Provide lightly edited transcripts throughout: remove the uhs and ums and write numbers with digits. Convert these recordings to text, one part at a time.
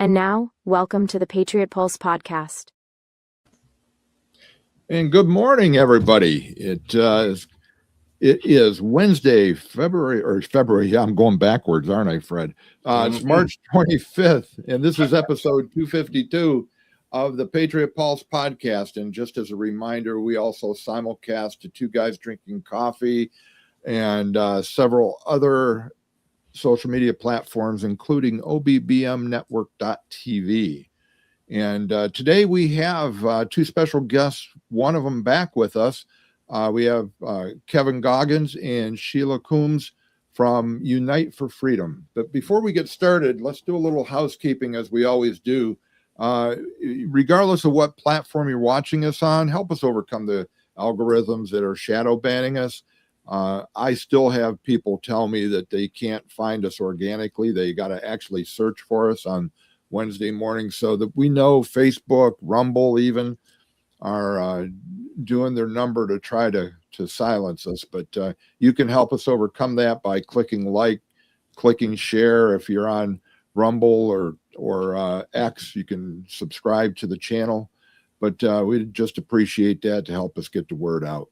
And now, welcome to the Patriot Pulse podcast. And good morning, everybody. It is Wednesday, February. Yeah, I'm going backwards, aren't I, Fred? It's March 25th, and this is episode 252 of the Patriot Pulse podcast. And just as a reminder, we also simulcast to Two Guys Drinking Coffee and several other social media platforms, including OBBMnetwork.tv. And today we have two special guests, one of them back with us. We have Kevin Goggins and Sheila Coombs from Unite for Freedom. But before we get started, let's do a little housekeeping as we always do. Regardless of what platform you're watching us on, help us overcome the algorithms that are shadow banning us. I still have people tell me that they can't find us organically. They got to actually search for us on Wednesday morning, so that we know Facebook, Rumble even are doing their number to try to silence us. But you can help us overcome that by clicking like, clicking share. If you're on Rumble or X, you can subscribe to the channel. But we just appreciate that to help us get the word out.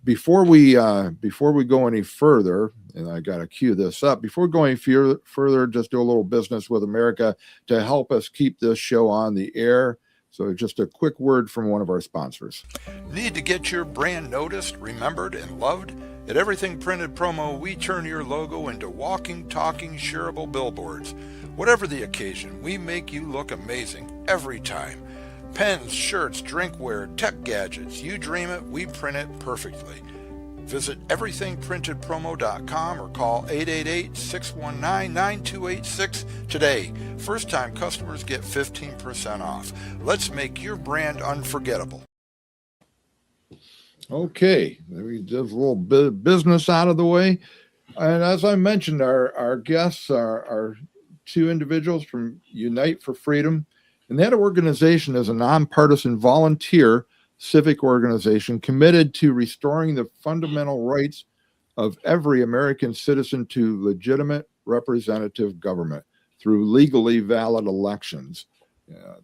Before we go any further, and I got to cue this up, before going further, just do a little business with America to help us keep this show on the air. So just a quick word from one of our sponsors. Need to get your brand noticed, remembered, and loved? At Everything Printed Promo, we turn your logo into walking, talking, shareable billboards. Whatever the occasion, we make you look amazing every time. Pens, shirts, drinkware, tech gadgets, you dream it, we print it perfectly. Visit everythingprintedpromo.com or call 888-619-9286 today. First-time customers get 15% off. Let's make your brand unforgettable. Okay, we did a little bit of business out of the way. And as I mentioned, our guests are two individuals from Unite for Freedom. And that organization is a nonpartisan volunteer civic organization committed to restoring the fundamental rights of every American citizen to legitimate representative government through legally valid elections.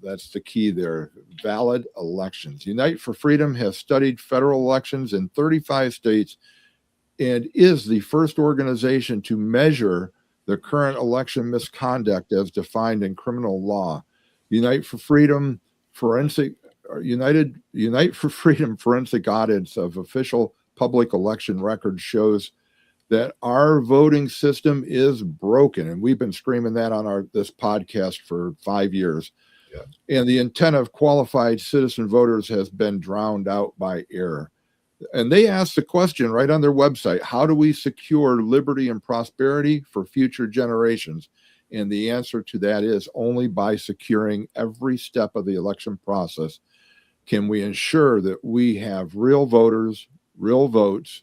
That's the key there, valid elections. Unite for Freedom has studied federal elections in 35 states and is the first organization to measure the current election misconduct as defined in criminal law. Unite for Freedom forensic audits of official public election records shows that our voting system is broken, and we've been screaming that on this podcast for 5 years. Yeah. And the intent of qualified citizen voters has been drowned out by error. And they asked the question right on their website: how do we secure liberty and prosperity for future generations? And the answer to that is only by securing every step of the election process can we ensure that we have real voters, real votes,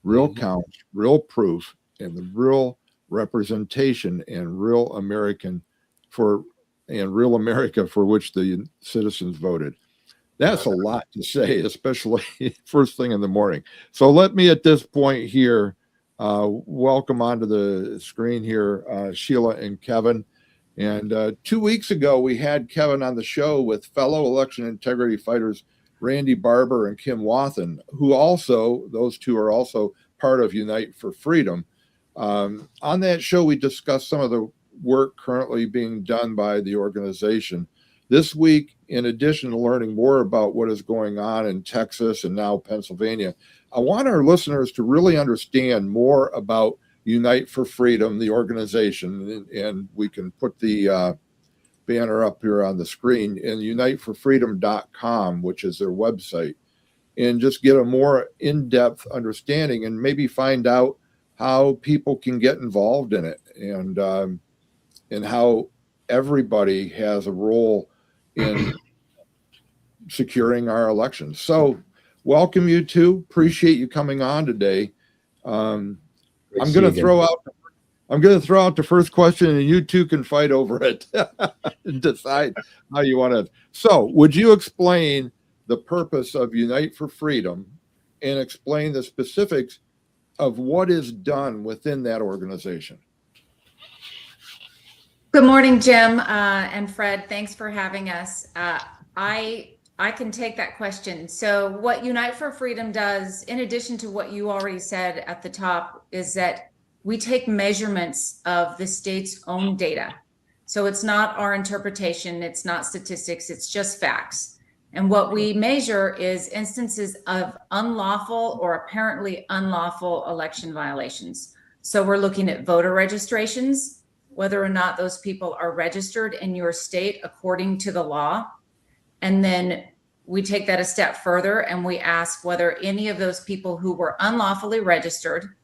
real counts, real proof, and the real representation and real America for which the citizens voted. That's a lot to say, especially first thing in the morning. So let me at this point here welcome onto the screen here Sheila and Kevin. And 2 weeks ago, we had Kevin on the show with fellow election integrity fighters Randy Barber and Kim Wathen, those two are also part of Unite for Freedom. On that show, we discussed some of the work currently being done by the organization. This week, in addition to learning more about what is going on in Texas and now Pennsylvania, I want our listeners to really understand more about Unite for Freedom, the organization, and we can put the banner up here on the screen, and uniteforfreedom.com, which is their website, and just get a more in-depth understanding and maybe find out how people can get involved in it and how everybody has a role in securing our elections. So welcome you two. Appreciate you coming on today. I'm going to throw out the first question, and you two can fight over it and decide how you want to. So would you explain the purpose of Unite for Freedom and explain the specifics of what is done within that organization? Good morning, Jim and Fred. Thanks for having us. I can take that question. So what Unite for Freedom does, in addition to what you already said at the top, is that we take measurements of the state's own data. So it's not our interpretation, it's not statistics, it's just facts. And what we measure is instances of unlawful or apparently unlawful election violations. So we're looking at voter registrations, whether or not those people are registered in your state according to the law. And then we take that a step further and we ask whether any of those people who were unlawfully registered,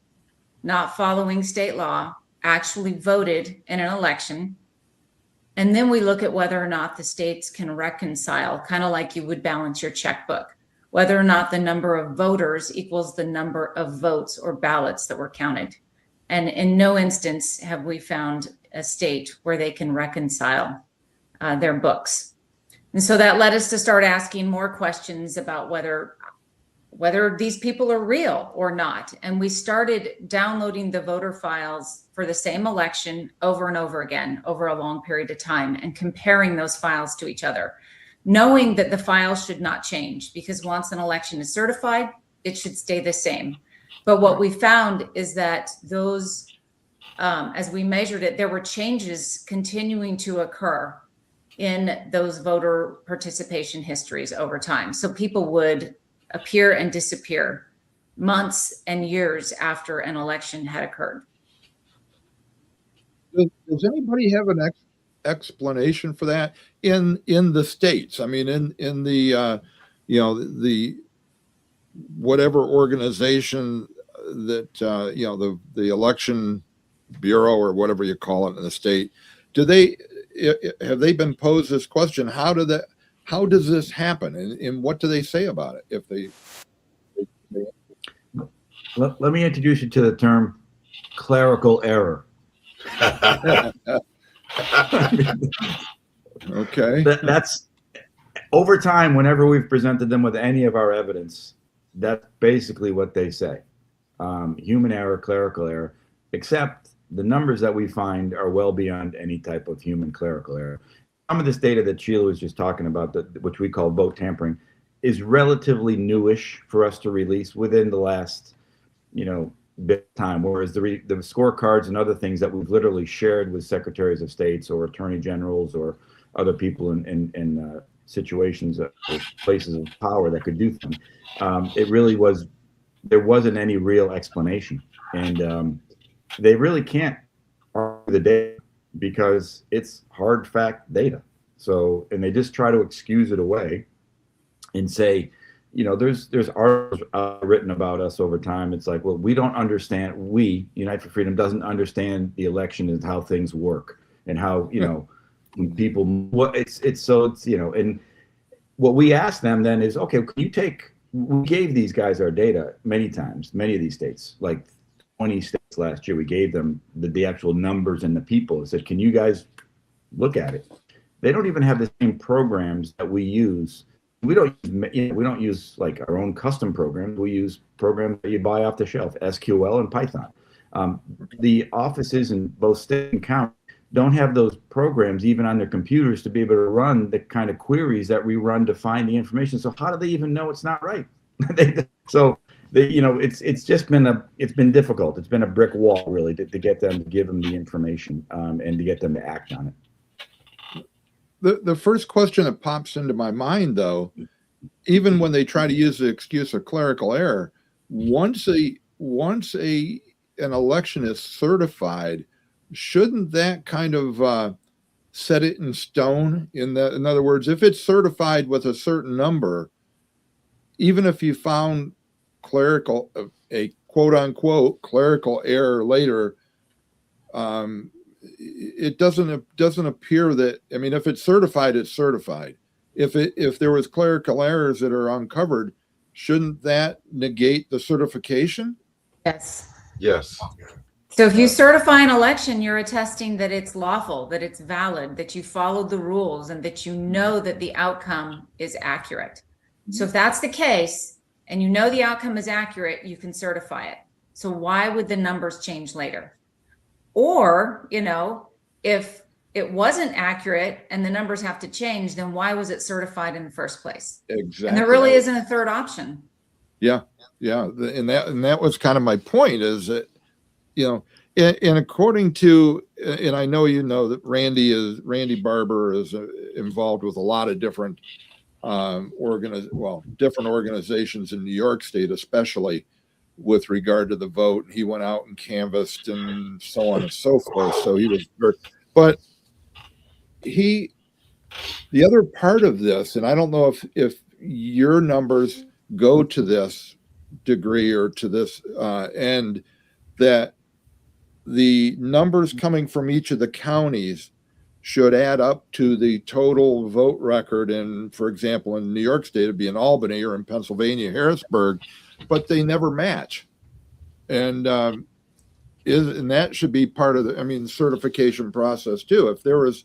not following state law, actually voted in an election. And then we look at whether or not the states can reconcile, kind of like you would balance your checkbook, whether or not the number of voters equals the number of votes or ballots that were counted. And in no instance have we found a state where they can reconcile their books. And so that led us to start asking more questions about whether these people are real or not. And we started downloading the voter files for the same election over and over again over a long period of time and comparing those files to each other, knowing that the files should not change because once an election is certified, it should stay the same. But what we found is that those, as we measured it, there were changes continuing to occur in those voter participation histories over time. So people would appear and disappear months and years after an election had occurred. Does anybody have an explanation for that in the states? I mean, in the the whatever organization that the election bureau or whatever you call it in the state, have they been posed this question? How does this happen, and what do they say about it? If they let me introduce you to the term clerical error. Okay. That's over time. Whenever we've presented them with any of our evidence, that's basically what they say: human error, clerical error. Except the numbers that we find are well beyond any type of human clerical error. Some of this data that Sheila was just talking about, which we call vote tampering, is relatively newish for us to release within the last, bit of time. Whereas the scorecards and other things that we've literally shared with secretaries of states or attorney generals or other people in situations or places of power that could do things, there wasn't any real explanation, and they really can't argue the data because it's hard fact data. So, and they just try to excuse it away and say, there's articles written about us over time. It's like, well, we don't understand. Unite for Freedom doesn't understand the election and how things work and how, when people, and what we ask them then is, okay, we gave these guys our data many times, many of these states, like 20 states last year, we gave them the actual numbers and the people and said, can you guys look at it? They don't even have the same programs that we use. We don't use like our own custom programs. We use programs that you buy off the shelf, SQL and Python. The offices in both state and county don't have those programs even on their computers to be able to run the kind of queries that we run to find the information. So how do they even know it's not right? It's been difficult. It's been a brick wall really to get them to give them the information and to get them to act on it. The first question that pops into my mind, though, even when they try to use the excuse of clerical error, once an election is certified, shouldn't that kind of set it in stone? In other words, if it's certified with a certain number, even if you found a quote unquote clerical error later, it doesn't appear that, I mean, if it's certified, it's certified. If there was clerical errors that are uncovered, shouldn't that negate the certification? Yes. Yes. So if you certify an election, you're attesting that it's lawful, that it's valid, that you followed the rules, and that you know that the outcome is accurate. So if that's the case, and you know the outcome is accurate, you can certify it. So why would the numbers change later? Or, if it wasn't accurate and the numbers have to change, then why was it certified in the first place? Exactly. And there really isn't a third option. Yeah. And that was kind of my point, is that, and according to, and I know that Randy Barber is involved with a lot of different different organizations in New York State, especially with regard to the vote. He went out and canvassed and so on and so forth. So he was very, but the other part of this, and I don't know if your numbers go to this degree or to this end, that the numbers coming from each of the counties should add up to the total vote record. And for example, in New York State, it'd be in Albany, or in Pennsylvania, Harrisburg, but they never match. And that should be part of the certification process too. If there was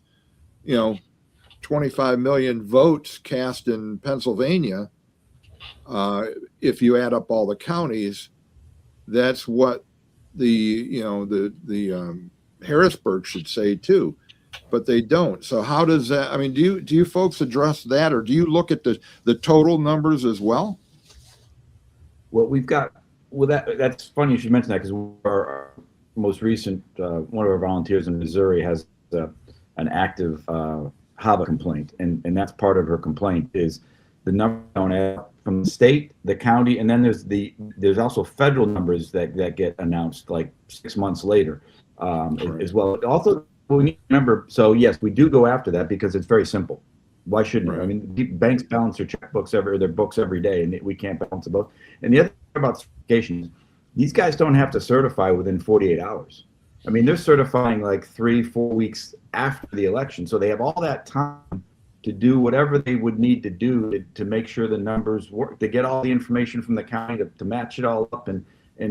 25 million votes cast in Pennsylvania, if you add up all the counties, that's what the Harrisburg should say too, but they don't. So how does that, do you folks address that, or do you look at the total numbers as well? What we've got, that's funny you should mention that, because our most recent, one of our volunteers in Missouri has an active HAVA complaint, and that's part of her complaint is the number don't add up from the state, the county, and then there's also federal numbers that get announced like 6 months later, Right. as well. Also, we need to remember, so yes, we do go after that because it's very simple. Why shouldn't Right. it? Banks balance their checkbooks their books every day, and we can't balance the book. And the other thing about certification is these guys don't have to certify within 48 hours. They're certifying like 3-4 weeks after the election, so they have all that time to do whatever they would need to do to make sure the numbers work, to get all the information from the county to match it all up and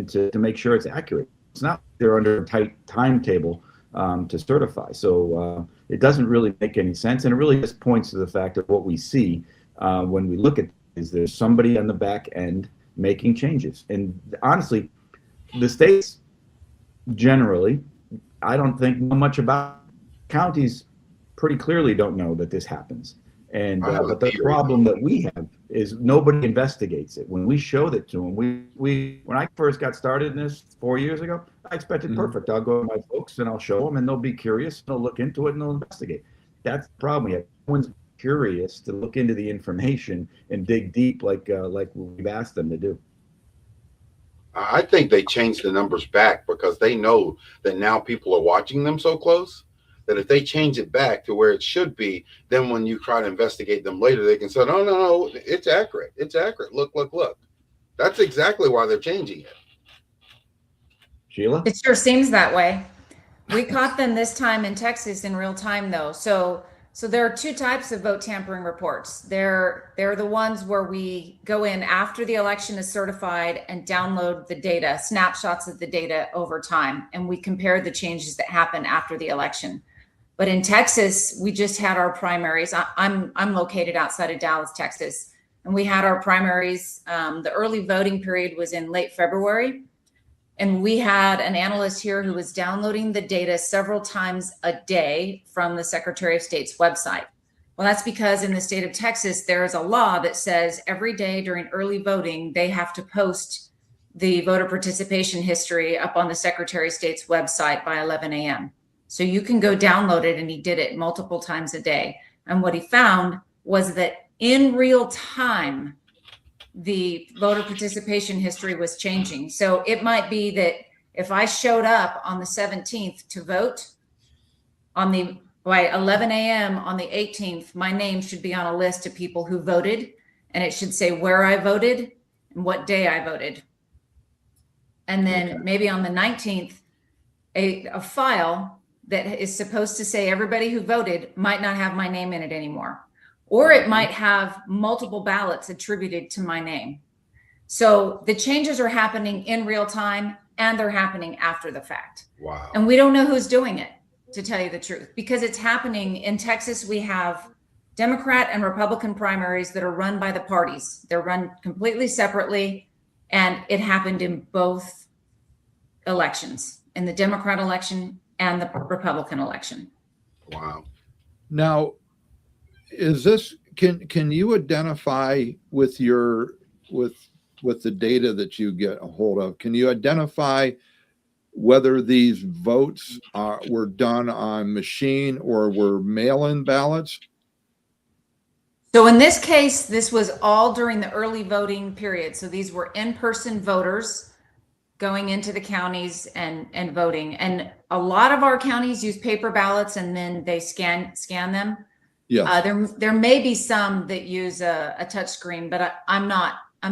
to make sure it's accurate. It's not they're under a tight timetable to certify. So it doesn't really make any sense. And it really just points to the fact of what we see when we look at is there's somebody on the back end making changes. And honestly, the states generally, I don't think know much about. Counties pretty clearly don't know that this happens. And but the problem that we have is nobody investigates it. When we showed it to them, when I first got started in this 4 years ago, I expected perfect. I'll go to my folks and I'll show them, and they'll be curious. They'll look into it and they'll investigate. That's the problem we have. No one's curious to look into the information and dig deep like we've asked them to do. I think they changed the numbers back because they know that now people are watching them so close that if they change it back to where it should be, then when you try to investigate them later, they can say, no, it's accurate. It's accurate. Look. That's exactly why they're changing it. Sheila? It sure seems that way. We caught them this time in Texas in real time, though. So there are two types of vote tampering reports. They're the ones where we go in after the election is certified and download the data, snapshots of the data over time, and we compare the changes that happen after the election. But in Texas, we just had our primaries. I'm located outside of Dallas, Texas, and we had our primaries. The early voting period was in late February. And we had an analyst here who was downloading the data several times a day from the Secretary of State's website. Well, that's because in the state of Texas, there is a law that says every day during early voting, they have to post the voter participation history up on the Secretary of State's website by 11 a.m. So you can go download it, and he did it multiple times a day. And what he found was that in real time, the voter participation history was changing. So it might be that if I showed up on the 17th to vote by 11 a.m. on the 18th, my name should be on a list of people who voted, and it should say where I voted and what day I voted. And then maybe on the 19th, a file that is supposed to say everybody who voted might not have my name in it anymore, or it might have multiple ballots attributed to my name. So the changes are happening in real time, and they're happening after the fact. Wow. And we don't know who's doing it, to tell you the truth, because it's happening in Texas. We have Democrat and Republican primaries that are run by the parties. They're run completely separately, and it happened in both elections, in the Democrat election and the Republican election. Wow. Now, is this, can you identify with with the data that you get a hold of, can you identify whether these votes were done on machine or were mail-in ballots? So in this case, this was all during the early voting period. So these were in-person voters going into the counties and voting. And a lot of our counties use paper ballots, and then they scan them. Yes. There may be some that use a touch screen, but I'm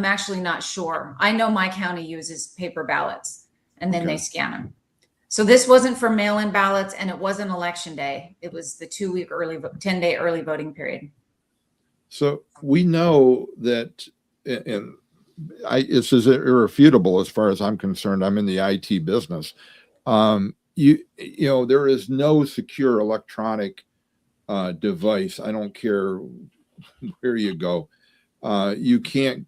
actually not sure. I know my county uses paper ballots, and then Okay. they scan them. So this wasn't for mail-in ballots, and it wasn't election day. It was the 10-day early voting period. So we know that, and this is irrefutable as far as I'm concerned. I'm in the IT business. You know, there is no secure electronic device. I don't care where you go. You can't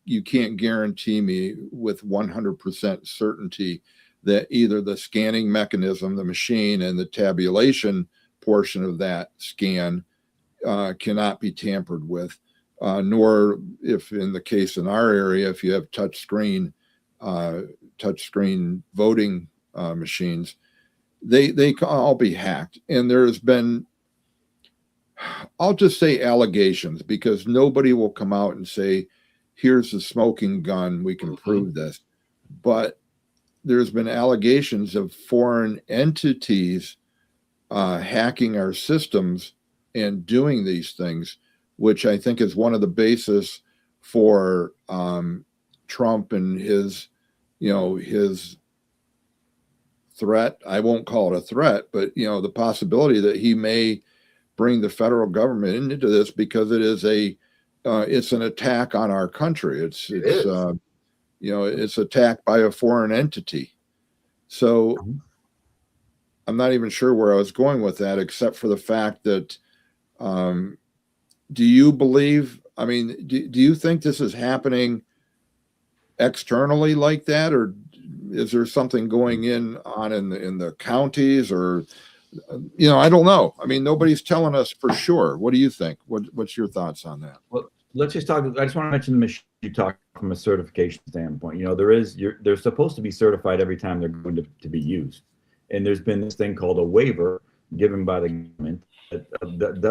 guarantee me with 100% certainty that either the scanning mechanism, the machine, and the tabulation portion of that scan cannot be tampered with. Nor, if in the case in our area, if you have touchscreen voting machines, they can all be hacked. And there's been, I'll just say allegations, because nobody will come out and say, here's the smoking gun, we can prove this. But there's been allegations of foreign entities hacking our systems and doing these things, which I think is one of the basis for Trump and his threat. I won't call it a threat, but the possibility that he may bring the federal government into this, because it is it's an attack on our country. It's attacked by a foreign entity. So I'm not even sure where I was going with that, except for the fact that, do you believe, do you think this is happening externally like that, or is there something going on in the counties, or, I don't know. Nobody's telling us for sure. What do you think? What's your thoughts on that? Well, let's just talk. I just want to mention the machine you talk from a certification standpoint. They're supposed to be certified every time they're going to be used. And there's been this thing called a waiver given by the government that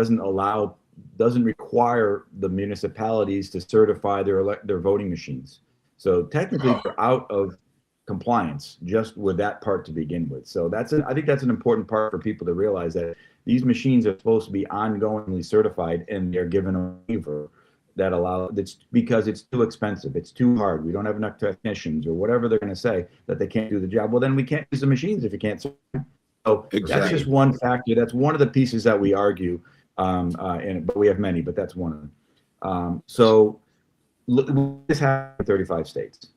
doesn't require the municipalities to certify their voting machines. So technically they're out of compliance just with that part to begin with. So I think that's an important part for people to realize, that these machines are supposed to be ongoingly certified, and they're given a waiver that that's because it's too expensive, it's too hard, we don't have enough technicians, or whatever they're going to say, that they can't do the job. Well, then we can't use the machines if you can't. So Exactly. That's just one factor. That's one of the pieces that we argue, but we have many, but that's one of them. So this happened in 35 states.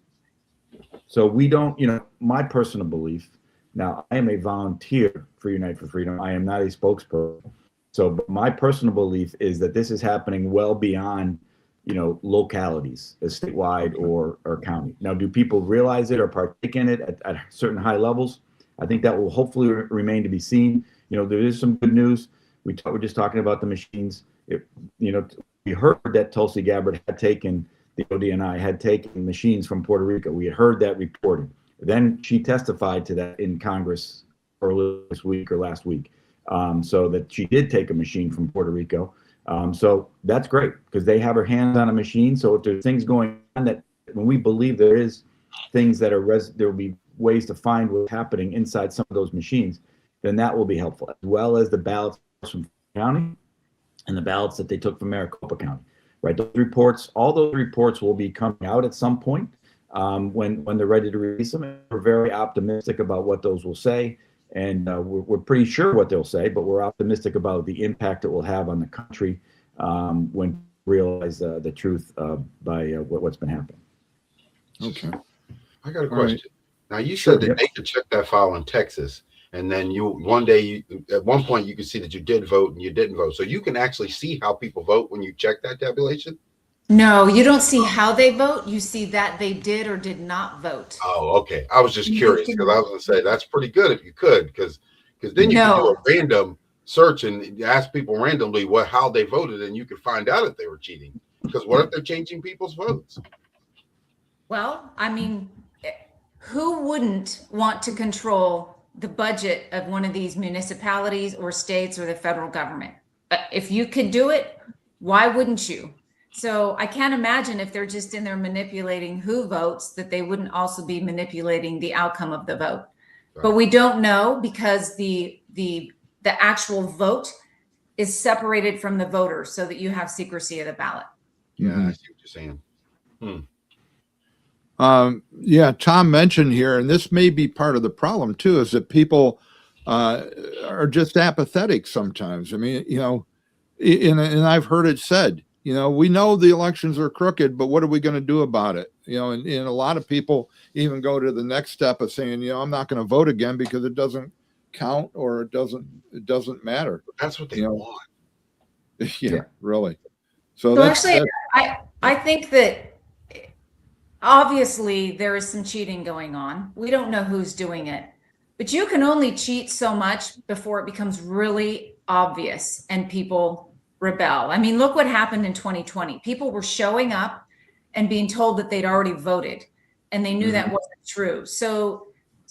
So we don't, my personal belief, now I am a volunteer for Unite for Freedom. I am not a spokesperson. So my personal belief is that this is happening well beyond, localities, statewide or county. Now, do people realize it or partake in it at certain high levels? I think that will hopefully remain to be seen. There is some good news. We're just talking about the machines. We heard that Tulsi Gabbard had taken, the ODNI had taken machines from Puerto Rico. We had heard that reported. Then she testified to that in Congress earlier this week or last week. So that she did take a machine from Puerto Rico. So that's great, because they have her hands on a machine. So if there's things going on, that when we believe there is things that there will be ways to find what's happening inside some of those machines, then that will be helpful, as well as the ballots from county and the ballots that they took from Maricopa County, right? All those reports will be coming out at some point when they're ready to release them. And we're very optimistic about what those will say. And we're pretty sure what they'll say, but we're optimistic about the impact it will have on the country when we realize the truth by what's been happening. Okay. I got a All right. question. Now you Sure, said that yeah. they could check that file in Texas, and then one day at one point you could see that you did vote and you didn't vote. So you can actually see how people vote when you check that tabulation. No, you don't see how they vote. You see that they did or did not vote. Oh, okay. I was just You curious can- because I was going to say that's pretty good if you could, because then you can do a random search and ask people randomly how they voted, and you could find out if they were cheating. Because what if they're changing people's votes? Well, I mean, who wouldn't want to control the budget of one of these municipalities or states or the federal government? If you could do it, why wouldn't you? So I can't imagine if they're just in there manipulating who votes, that they wouldn't also be manipulating the outcome of the vote. Right. But we don't know because the actual vote is separated from the voters so that you have secrecy of the ballot. Yeah, Mhm. I see what you're saying. Yeah, Tom mentioned here, and this may be part of the problem too, is that people are just apathetic sometimes. I mean, and I've heard it said, we know the elections are crooked, but what are we going to do about it? And a lot of people even go to the next step of saying, I'm not going to vote again because it doesn't count or it doesn't matter. That's what they want. Yeah, really. So So that's actually, I think that obviously there is some cheating going on. We don't know who's doing it, but you can only cheat so much before it becomes really obvious and people rebel. I mean, look what happened in 2020. People were showing up and being told that they'd already voted, and they knew that wasn't true. So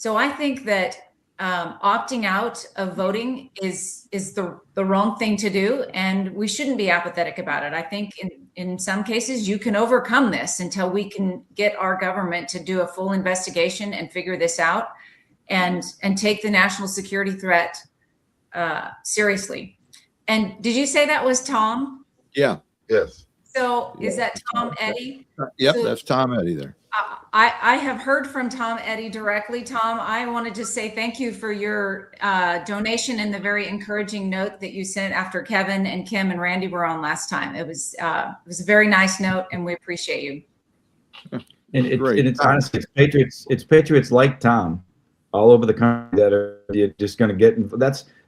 I think that opting out of voting is the wrong thing to do, and we shouldn't be apathetic about it. I think in some cases you can overcome this until we can get our government to do a full investigation and figure this out and take the national security threat seriously. And did you say that was Tom? Yeah. Yes. So is that Tom Eddy? Yep, So- that's Tom Eddy there. I have heard from Tom Eddy directly. Tom, I wanted to say thank you for your donation and the very encouraging note that you sent after Kevin and Kim and Randy were on last time. It was a very nice note, and we appreciate you. And Great. it's honestly, it's patriots like Tom all over the country that are just going to get.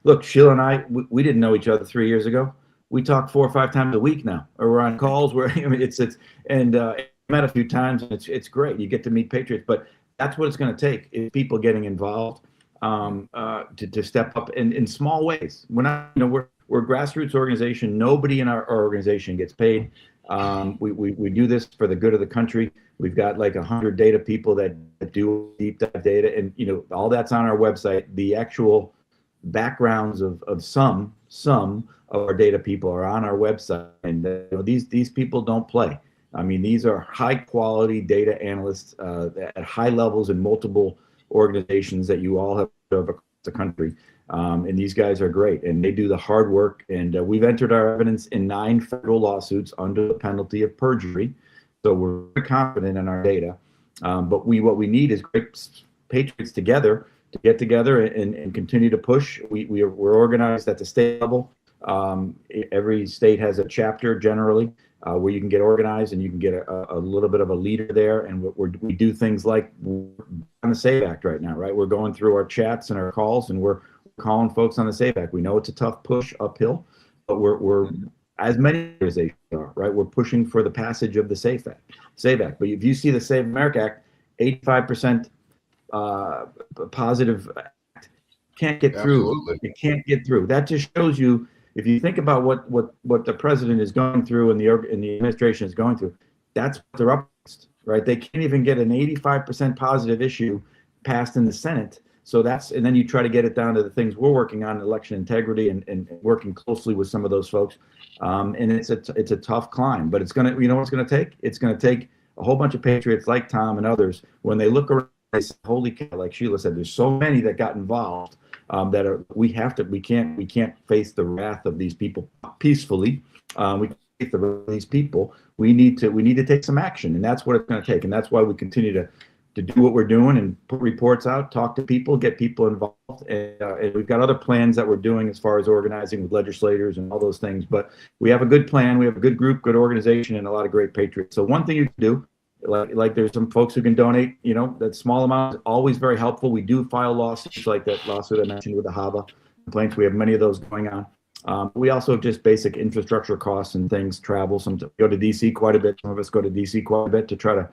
Look, Sheila and I, we didn't know each other 3 years ago. We talk 4 or 5 times a week now, or we're on calls where met a few times, and it's great. You get to meet patriots, but that's what it's going to take is people getting involved to step up in small ways. We're not, we're a grassroots organization. Nobody in our organization gets paid. We do this for the good of the country. We've got like 100 data people that do deep dive data, and all that's on our website. The actual backgrounds of some of our data people are on our website, and these people don't play. I mean, these are high quality data analysts at high levels in multiple organizations that you all have across the country. And these guys are great, and they do the hard work. And we've entered our evidence in 9 federal lawsuits under the penalty of perjury. So we're very confident in our data. But what we need is great patriots together to get together and continue to push. We're organized at the state level. Every state has a chapter generally where you can get organized and you can get a little bit of a leader there. And we do things like on the SAVE Act right now, right? We're going through our chats and our calls, and we're calling folks on the SAVE Act. We know it's a tough push uphill, but we're as many organizations are, right? We're pushing for the passage of the SAVE Act. But if you see the Save America Act, 85% positive act can't get through. Absolutely. It can't get through. That just shows you, if you think about what the president is going through and the administration is going through, that's what they're up against, right? They can't even get an 85% positive issue passed in the Senate. So and then you try to get it down to the things we're working on, election integrity and working closely with some of those folks. And it's a tough climb, but it's what it's going to take? It's going to take a whole bunch of patriots like Tom and others. When they look around, they say, holy cow, like Sheila said, there's so many that got involved. We can't face the wrath of these people peacefully. We can't face the wrath of these people. We need to take some action, and that's what it's going to take. And that's why we continue to to do what we're doing and put reports out, talk to people, get people involved. And we've got other plans that we're doing as far as organizing with legislators and all those things. But we have a good plan. We have a good group, good organization, and a lot of great patriots. So one thing you can do, like there's some folks who can donate, that small amount is always very helpful. We do file lawsuits like that lawsuit I mentioned with the HAVA complaints. We have many of those going on. We also have just basic infrastructure costs and things, travel. Some go to DC quite a bit. Some of us go to DC quite a bit to try to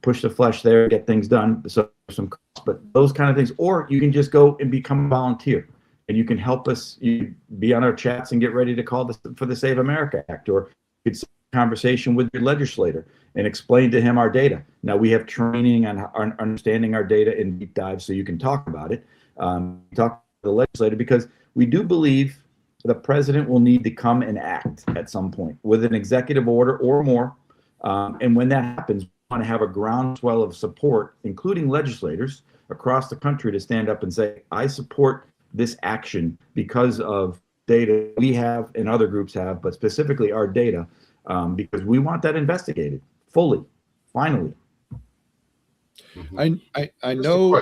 push the flesh there, get things done. So some costs, but those kind of things. Or you can just go and become a volunteer, and you can help us. You be on our chats and get ready to call for the Save America Act, or you could have a conversation with your legislator and explain to him our data. Now we have training on understanding our data in deep dives, so you can talk about it. Talk to the legislator, because we do believe the president will need to come and act at some point with an executive order or more. And when that happens, we want to have a groundswell of support, including legislators across the country, to stand up and say, I support this action because of data we have and other groups have, but specifically our data, because we want that investigated fully, finally. I know.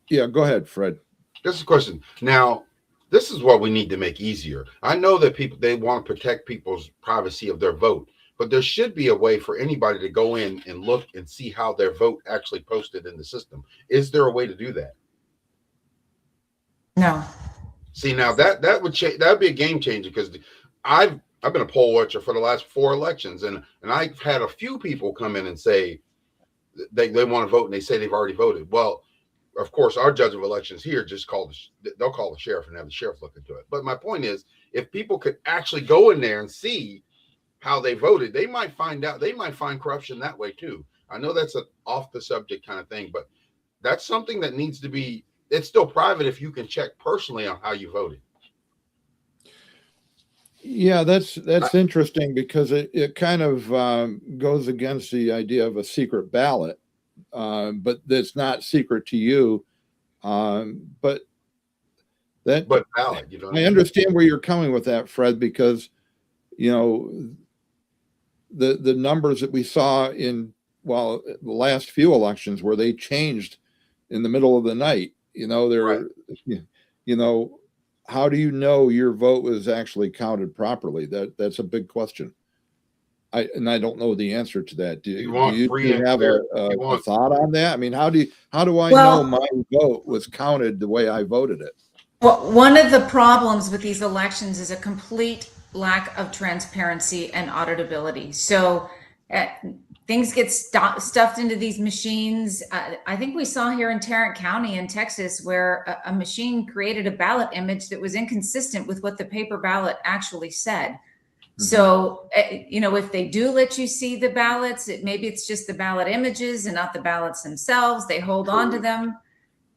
Yeah, go ahead, Fred. This is a question. Now, this is what we need to make easier. I know that they want to protect people's privacy of their vote, but there should be a way for anybody to go in and look and see how their vote actually posted in the system. Is there a way to do that? No. See, now that would change. That would be a game changer, because I've been a poll watcher for the last 4 elections, and I've had a few people come in and say they want to vote, and they say they've already voted. Well, of course, our judge of elections here just they'll call the sheriff and have the sheriff look into it. But my point is, if people could actually go in there and see how they voted, they might find corruption that way too. I know that's an off the subject kind of thing, but that's something that needs to be, it's still private if you can check personally on how you voted. Yeah, that's interesting, because it kind of goes against the idea of a secret ballot. But that's not secret to you. But ballot, I understand where you're coming with that, Fred, because the numbers that we saw in the last few elections, where they changed in the middle of the night, how do you know your vote was actually counted properly? That's a big question. I don't know the answer to that. Do you have a thought on that? I mean, how do I know my vote was counted the way I voted it? Well, one of the problems with these elections is a complete lack of transparency and auditability. So things get stuffed into these machines. I think we saw here in Tarrant County in Texas, where a machine created a ballot image that was inconsistent with what the paper ballot actually said. So, if they do let you see the ballots, maybe it's just the ballot images and not the ballots themselves. They hold on to them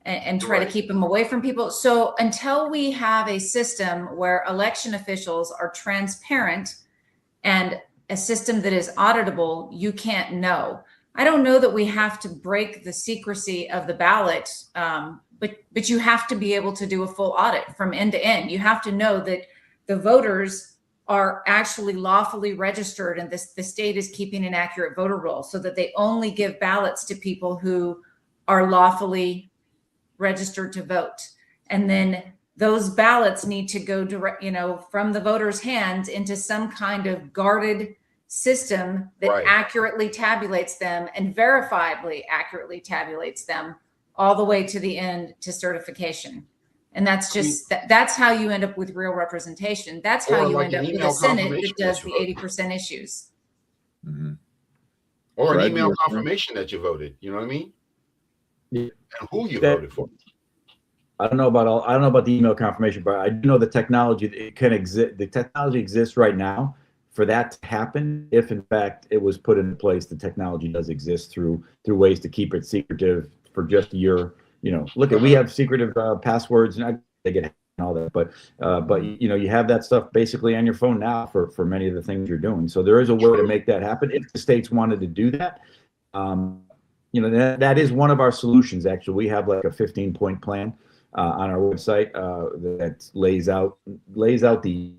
and try to keep them away from people. So until we have a system where election officials are transparent and a system that is auditable, you can't know. I don't know that we have to break the secrecy of the ballot, but you have to be able to do a full audit from end to end. You have to know that the voters are actually lawfully registered, and the state is keeping an accurate voter roll, so that they only give ballots to people who are lawfully registered to vote. And then those ballots need to go direct, from the voters' hands into some kind of guarded system that accurately tabulates them and verifiably accurately tabulates them all the way to the end to certification. And that's just that's how you end up with real representation. That's how you end up with a Senate that does the 80% issues. Mm-hmm. Or an email confirmation that you voted. You know what I mean? Yeah. And who you voted for. I don't know about the email confirmation, but I do know the technology it can exist. The technology exists right now for that to happen. If in fact it was put into place, the technology does exist through ways to keep it secretive for just your. We have secretive passwords, and they get hacked and all that. But you have that stuff basically on your phone now for many of the things you're doing. So there is a way to make that happen if the states wanted to do that. That is one of our solutions. Actually, we have like a 15-point plan on our website that lays out the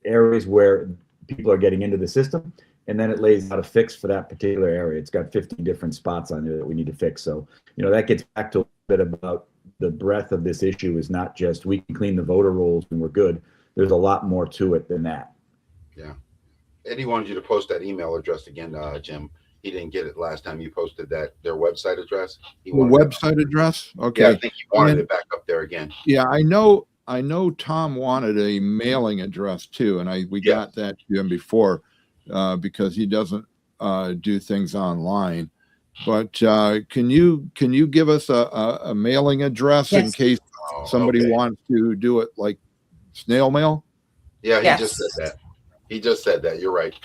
areas where people are getting into the system, and then it lays out a fix for that particular area. It's got 50 different spots on there that we need to fix. So, that gets back to a bit about the breadth of this issue is not just we can clean the voter rolls and we're good. There's a lot more to it than that. Yeah. Eddie wanted you to post that email address again, Jim. He didn't get it last time you posted their website address. The website address? Okay. Yeah, I think he wanted it back up there again. Yeah, I know Tom wanted a mailing address too, and we got that to him before because he doesn't do things online. But can you give us a mailing address in case somebody wants to do it like snail mail? Yeah, he just said that. He just said that. You're right.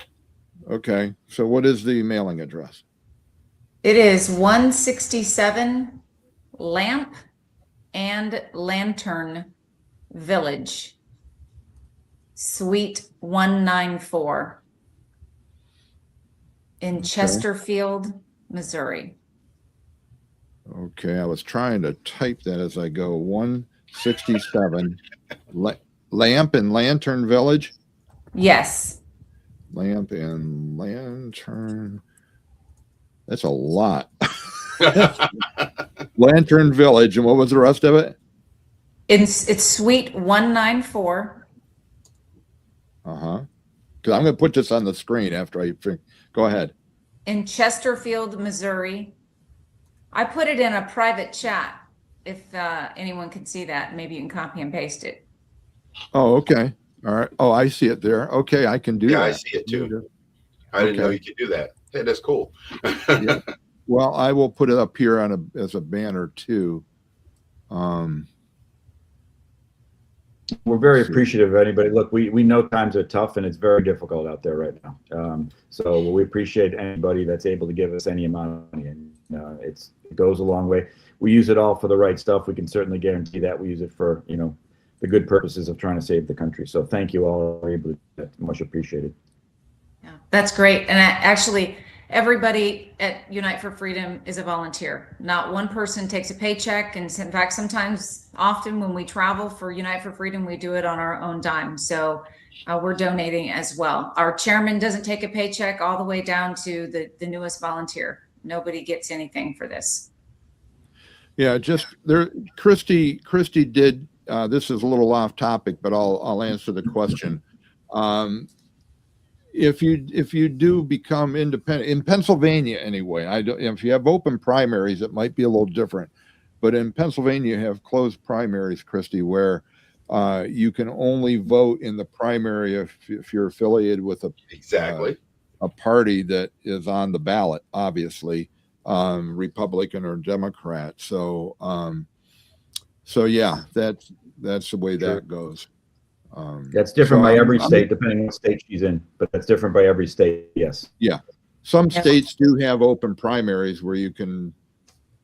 Okay. So what is the mailing address? It is 167 Lamp and Lantern Village, Suite 194 in Chesterfield, Missouri. Okay, I was trying to type that as I go. 167 Lamp and Lantern Village? Yes. Lamp and Lantern. That's a lot. Lantern Village. And what was the rest of it? It's Suite 194. Because I'm going to put this on the screen after I go ahead. In Chesterfield, Missouri. I put it in a private chat. If anyone can see that, maybe you can copy and paste it. Oh, okay. All right. Oh, I see it there. Okay, I can do that. Yeah, I see it too. I didn't know you could do that. Hey, that's cool. Yeah. Well, I will put it up here as a banner too. We're very appreciative of anybody. Look, we know times are tough and it's very difficult out there right now. So we appreciate anybody that's able to give us any amount of money, and it goes a long way. We use it all for the right stuff. We can certainly guarantee that we use it for the good purposes of trying to save the country. So thank you all. Much appreciated. Yeah, that's great. And actually, everybody at Unite for Freedom is a volunteer. Not one person takes a paycheck. And in fact, often when we travel for Unite for Freedom, we do it on our own dime. So we're donating as well. Our chairman doesn't take a paycheck, all the way down to the newest volunteer. Nobody gets anything for this. Yeah, just there. Christy did. This is a little off topic, but I'll answer the question. If you do become independent in Pennsylvania anyway, if you have open primaries, it might be a little different, but in Pennsylvania you have closed primaries, Christy, where you can only vote in the primary if you're affiliated with a party that is on the ballot, obviously, Republican or Democrat. So yeah, that's the way that goes. That's different by every state, depending on what state she's in, but that's different by every state. Yes. Yeah. Some states do have open primaries where you can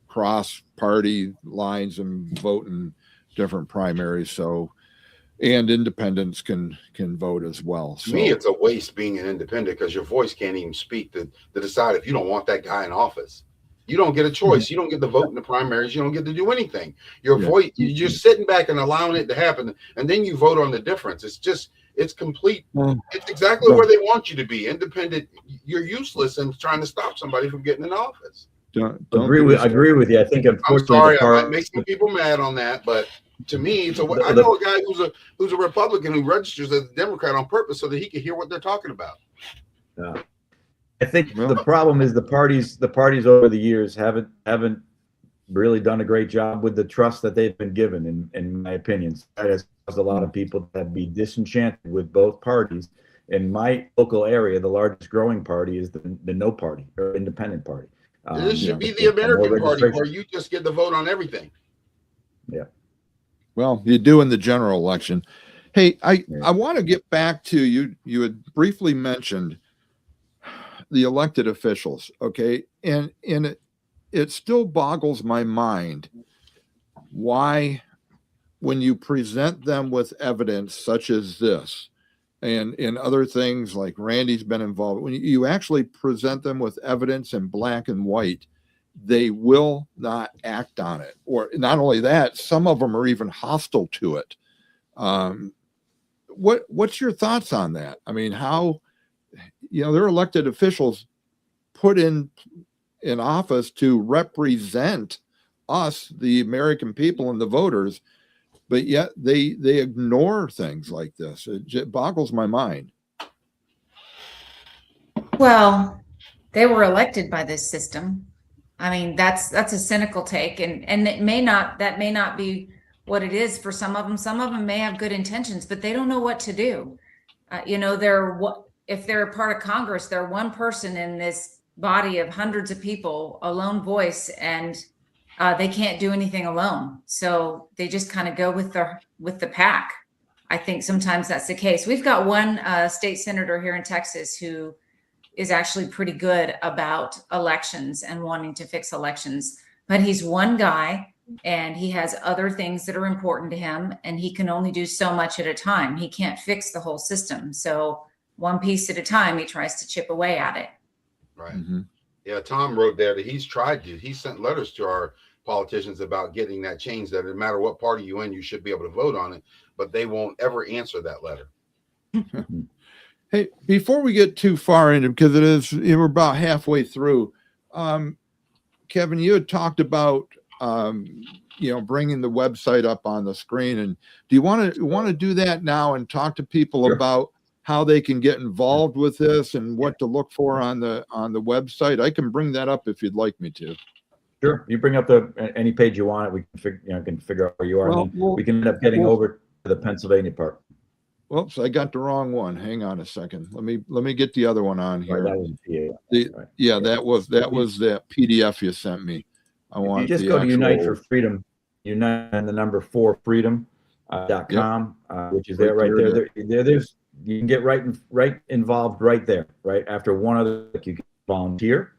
cross party lines and vote in different primaries. So, and independents can vote as well. To me, it's a waste being an independent because your voice can't even speak to decide if you don't want that guy in office. You don't get a choice. You don't get to vote in the primaries. You don't get to do anything. Your voice, you're just sitting back and allowing it to happen. And then you vote on the difference. It's complete. It's exactly where they want you to be. Independent. You're useless in trying to stop somebody from getting in office. Agree with you. I think unfortunately, I'm sorry, I might make some people mad on that, but to me, I know a guy who's a Republican who registers as a Democrat on purpose so that he can hear what they're talking about. I think the problem is the parties over the years haven't really done a great job with the trust that they've been given, in my opinion. That has caused a lot of people to be disenchanted with both parties. In my local area, the largest growing party is the No Party or Independent Party. This should be the American Party where you just get the vote on everything. Yeah. Well, you do in the general election. Hey, I want to get back to you had briefly mentioned the elected officials, okay? And it still boggles my mind why, when you present them with evidence such as this and in other things like Randy's been involved, when you actually present them with evidence in black and white, they will not act on it. Or not only that, some of them are even hostile to it. What's your thoughts on that? I mean, how they're elected officials put in office to represent us, the American people and the voters, but yet they ignore things like this. It boggles my mind. Well, they were elected by this system. I mean, that's a cynical take, and that may not be what it is for some of them. Some of them may have good intentions, but they don't know what to do. If they're a part of Congress, they're one person in this body of hundreds of people, a lone voice, and they can't do anything alone. So they just kind of go with the pack. I think sometimes that's the case. We've got one state senator here in Texas who is actually pretty good about elections and wanting to fix elections, but he's one guy and he has other things that are important to him, and he can only do so much at a time. He can't fix the whole system. So one piece at a time, he tries to chip away at it. Right. Mm-hmm. Yeah, Tom wrote there that he sent letters to our politicians about getting that change, that no matter what party you're in, you should be able to vote on it, but they won't ever answer that letter. Hey, before we get too far into, because we're about halfway through, Kevin, you had talked about, bringing the website up on the screen, and do you want to do that now and talk to people Sure. about how they can get involved with this and what to look for on the website? I can bring that up if you'd like me to. Sure. You bring up any page you want. We can figure out where you are. Well, And then we can end up getting over to the Pennsylvania part. Whoops, I got the wrong one. Hang on a second. Let me get the other one on here. Right, that was PA. Right. Yeah, that was that PDF you sent me. I want You just the go to actual- Unite for Freedom, Unite and the number 4 freedom.com, which is there right there. There's you can get right involved right there, right after one other. You can volunteer,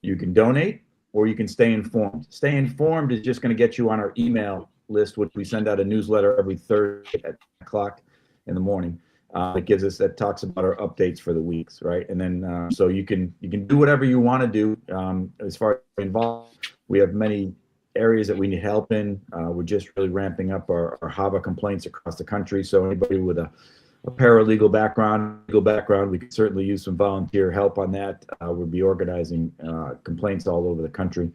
you can donate, or you can stay informed. Stay informed is just going to get you on our email list, which we send out a newsletter every Thursday at 10 o'clock in the morning. That talks about our updates for the weeks, right? And then so you can do whatever you want to do. As far as involved, we have many areas that we need help in. We're just really ramping up our HAVA complaints across the country. So anybody with a paralegal background, we could certainly use some volunteer help on that. We'll be organizing complaints all over the country,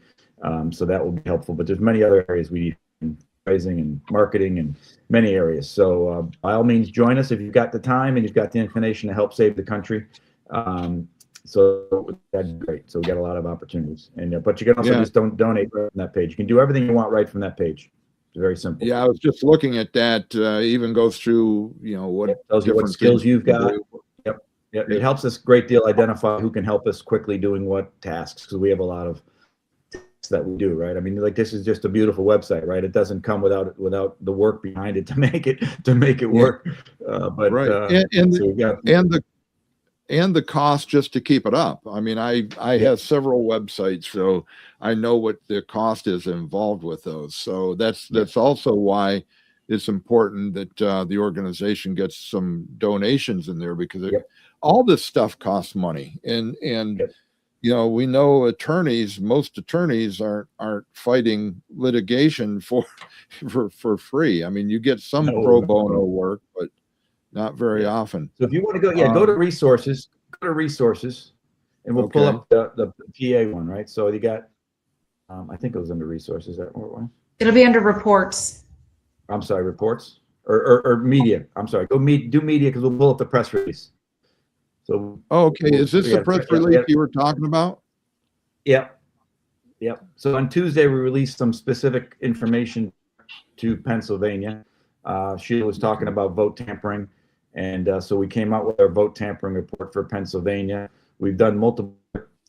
so that will be helpful. But there's many other areas we need fundraising and marketing and many areas. So by all means, join us if you've got the time and you've got the inclination to help save the country. So that's great. So we got a lot of opportunities, and but you can also just donate right from that page. You can do everything you want right from that page. It's very simple. Yeah, I was just looking at that. Even goes through, what tells you what skills you've got. Yep. It helps us a great deal identify who can help us quickly doing what tasks, because we have a lot of tasks that we do, right? I mean, like, this is just a beautiful website, right? It doesn't come without the work behind it to make it work. But right, and the cost just to keep it up. I mean, I have several websites, so I know what the cost is involved with those. So that's also why it's important that the organization gets some donations in there, because all this stuff costs money, and we know most attorneys aren't fighting litigation for free. I mean, you get some pro bono work, but not very often. So if you want to go to resources, and we'll pull up the PA one, right? So you got, I think it was under resources. Is that what it was? It'll be under reports. I'm sorry, reports or media. I'm sorry, do media, because we'll pull up the press release. So okay, is this the press release you were talking about? Yep. So on Tuesday we released some specific information to Pennsylvania. Sheila was talking about vote tampering, and so we came out with our vote tampering report for Pennsylvania. We've done multiple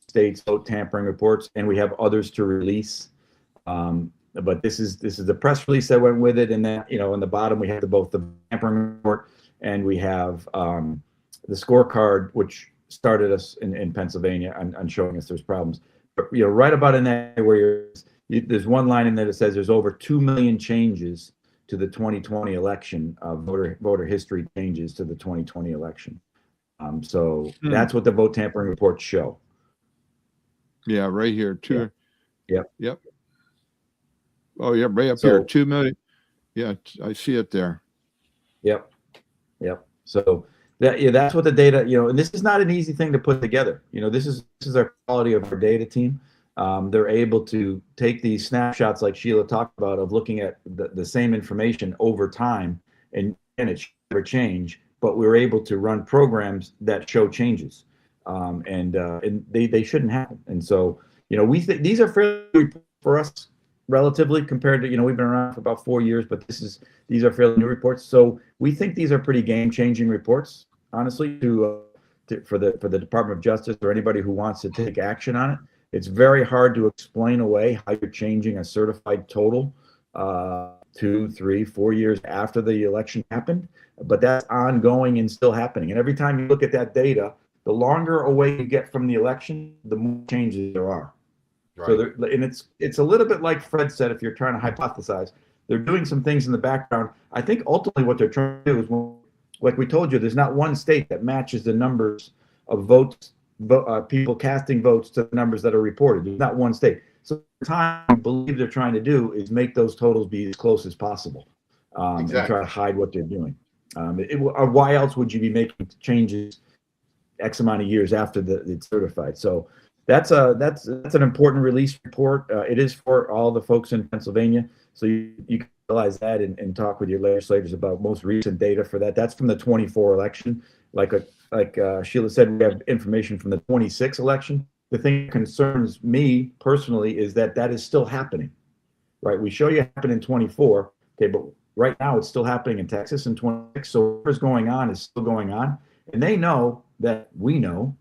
states vote tampering reports, and we have others to release. But this is the press release that went with it, and then in the bottom we have both the tampering report, and we have the scorecard, which started us in Pennsylvania on showing us there's problems. But right about in there where there's one line in there that says there's over 2 million changes to the 2020 election, voter history changes to the 2020 election. So that's what the vote tampering reports show. Yeah, right here, too. Yep. Oh, yeah, right up here, 2 million. Yeah, I see it there. Yep. So That's what the data, and this is not an easy thing to put together. This is our quality of our data team. They're able to take these snapshots like Sheila talked about of looking at the same information over time, and it should never change, but we're able to run programs that show changes. And they shouldn't happen. And so, we think these are fairly for us relatively compared to, we've been around for about 4 years, but these are fairly new reports. So we think these are pretty game-changing reports, honestly, for the Department of Justice or anybody who wants to take action on it. It's very hard to explain away how you're changing a certified total 2, 3, 4 years after the election happened, but that's ongoing and still happening. And every time you look at that data, the longer away you get from the election, the more changes there are. Right. So and it's a little bit like Fred said, if you're trying to hypothesize, they're doing some things in the background. I think ultimately what they're trying to do is, like we told you, there's not one state that matches the numbers of votes, people casting votes to the numbers that are reported. There's not one state. So the time I believe they're trying to do is make those totals be as close as possible, and try to hide what they're doing. Why else would you be making changes X amount of years after it's certified? So that's an important release report. It is for all the folks in Pennsylvania. So you can realize that and talk with your legislators about most recent data for that. That's from the 24 election. Like Sheila said, we have information from the 26 election. The thing that concerns me personally is that is still happening, right? We show you it happened in 24, okay, but right now it's still happening in Texas in 26. So whatever's going on is still going on. And they know that we know.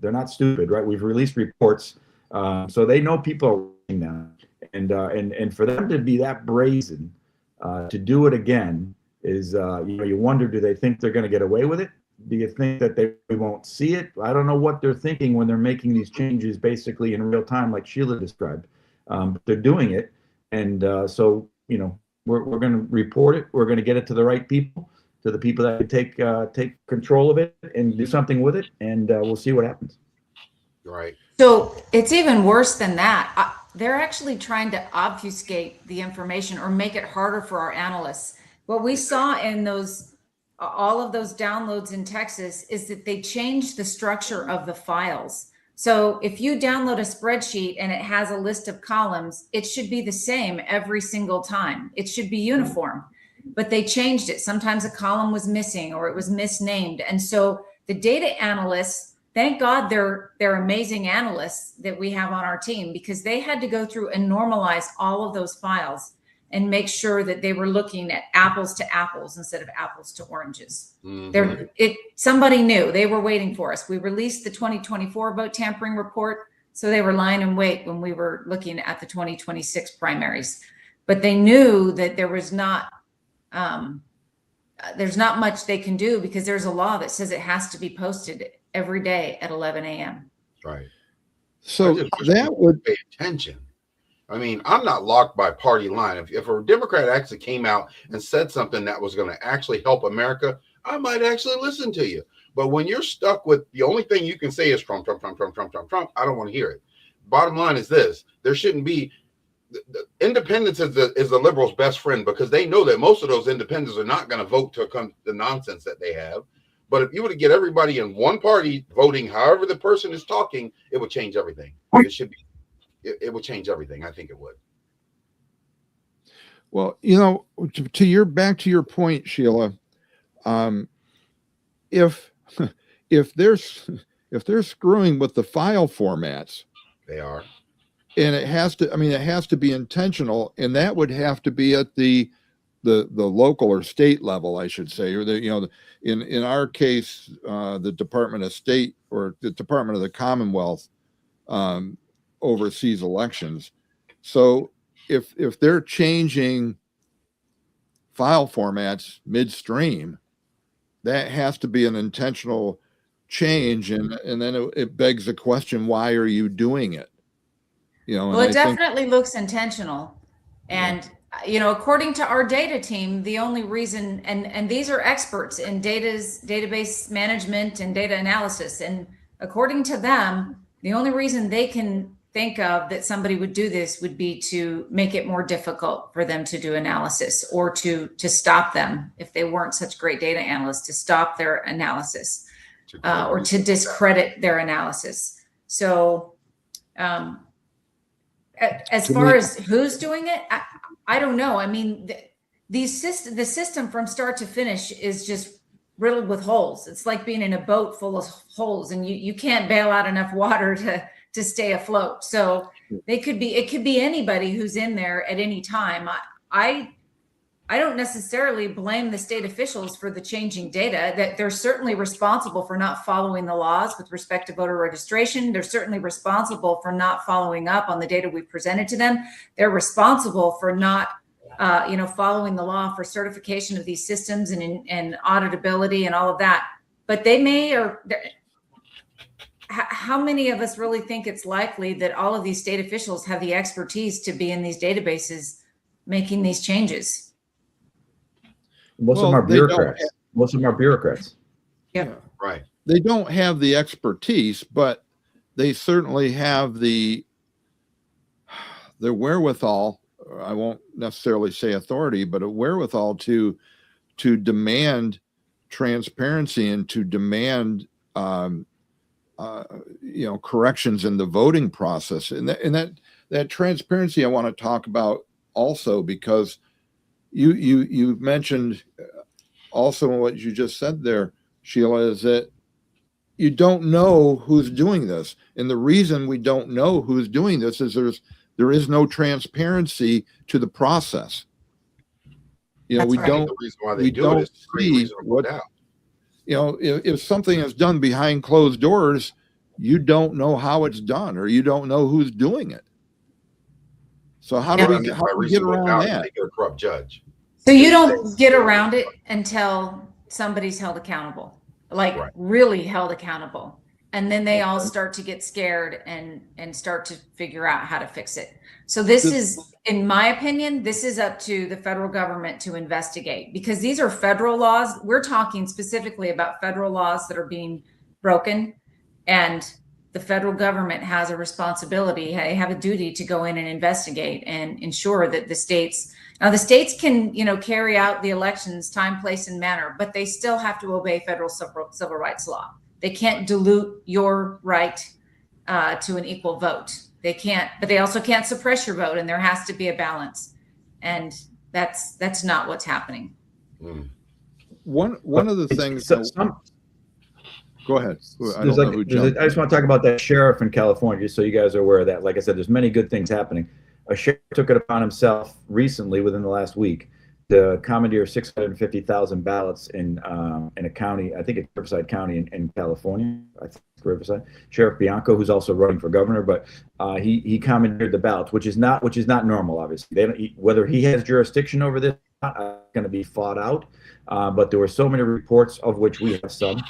They're not stupid, right? We've released reports, so they know people are watching them, and for them to be that brazen to do it again is, you wonder, do they think they're going to get away with it? Do you think that they won't see it? I don't know what they're thinking when they're making these changes basically in real time, like Sheila described. But they're doing it, and so we're going to report it. We're going to get it to the right people, to the people that can take control of it and do something with it, and we'll see what happens. Right. So it's even worse than that. They're actually trying to obfuscate the information or make it harder for our analysts. What we saw in all of those downloads in Texas is that they changed the structure of the files. So if you download a spreadsheet and it has a list of columns, it should be the same every single time. It should be uniform. But they changed it. Sometimes a column was missing or it was misnamed. And so the data analysts, thank God they're amazing analysts that we have on our team, because they had to go through and normalize all of those files and make sure that they were looking at apples to apples instead of apples to oranges. Mm-hmm. Somebody knew. They were waiting for us. We released the 2024 vote tampering report, so they were lying in wait when we were looking at the 2026 primaries. But they knew that there's not much they can do, because there's a law that says it has to be posted every day at 11 a.m. Right. So that would pay attention. I mean, I'm not locked by party line. If a Democrat actually came out and said something that was going to actually help America, I might actually listen to you. But when you're stuck with the only thing you can say is Trump, Trump, Trump, Trump, Trump, Trump, Trump, I don't want to hear it. Bottom line is this: there shouldn't be. Independence is the liberals' best friend, because they know that most of those independents are not going to vote to come the nonsense that they have. But if you were to get everybody in one party voting however the person is talking, it would change everything. It should be. It would change everything. I think it would. Well, back to your point, Sheila. If they're screwing with the file formats, they are. And it has to be intentional, and that would have to be at the local or state level, I should say, or in our case, the Department of State or the Department of the Commonwealth oversees elections. So if they're changing file formats midstream, that has to be an intentional change, and then it begs the question: why are you doing it? Well, it definitely looks intentional. And, according to our data team, the only reason, and these are experts in database management and data analysis. And according to them, the only reason they can think of that somebody would do this would be to make it more difficult for them to do analysis, or to stop them if they weren't such great data analysts, to stop their analysis, or to discredit their analysis. So as far as who's doing it, I don't know. I mean, the system from start to finish is just riddled with holes. It's like being in a boat full of holes, and you can't bail out enough water to stay afloat. So it could be anybody who's in there at any time. I don't necessarily blame the state officials for the changing data. That they're certainly responsible for not following the laws with respect to voter registration. They're certainly responsible for not following up on the data we presented to them. They're responsible for not following the law for certification of these systems and auditability and all of that. But they may, or how many of us really think it's likely that all of these state officials have the expertise to be in these databases making these changes? Most of them are bureaucrats. Yeah. Right. They don't have the expertise, but they certainly have the wherewithal. I won't necessarily say authority, but a wherewithal to demand transparency and to demand corrections in the voting process. And that transparency I want to talk about also, because you mentioned also what you just said there, Sheila, is that you don't know who's doing this. And the reason we don't know who's doing this is there is no transparency to the process. That's we right. don't The reason why they we do don't it is pretty see reasonable what doubt. if something is done behind closed doors, you don't know how it's done, or you don't know who's doing it. So how do we get around that? Make it a corrupt judge. So you don't get around it until somebody's held accountable, like Right. really held accountable. And then they all start to get scared and start to figure out how to fix it. So this is, in my opinion, this is up to the federal government to investigate, because these are federal laws. We're talking specifically about federal laws that are being broken, and the federal government has a responsibility. They have a duty to go in and investigate and ensure that the states can, carry out the elections, time, place, and manner, but they still have to obey federal civil rights law. They can't dilute your right to an equal vote. They can't, but they also can't suppress your vote, and there has to be a balance. And that's not what's happening. One of the things. Go ahead. I just want to talk about that sheriff in California, just so you guys are aware of that. Like I said, there's many good things happening. A sheriff took it upon himself recently, within the last week, to commandeer 650,000 ballots in a county. I think it's Riverside County in California. I think it's Riverside. Sheriff Bianco, who's also running for governor, but he commandeered the ballots, which is not normal. Obviously, whether he has jurisdiction over this, not going to be fought out. But there were so many reports, of which we have some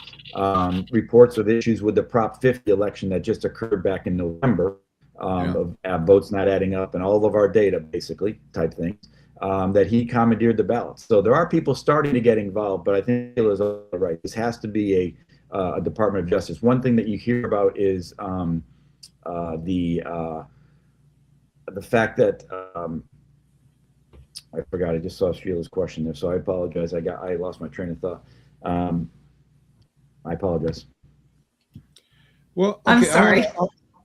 reports of issues with the Prop 50 election that just occurred back in November, of votes not adding up and all of our data, basically, type things. That he commandeered the ballots. So there are people starting to get involved, but I think Sheila's all right. This has to be a Department of Justice. One thing that you hear about is the fact that I forgot. I just saw Sheila's question there, so I apologize. I lost my train of thought. I apologize. Well, okay, I'm sorry.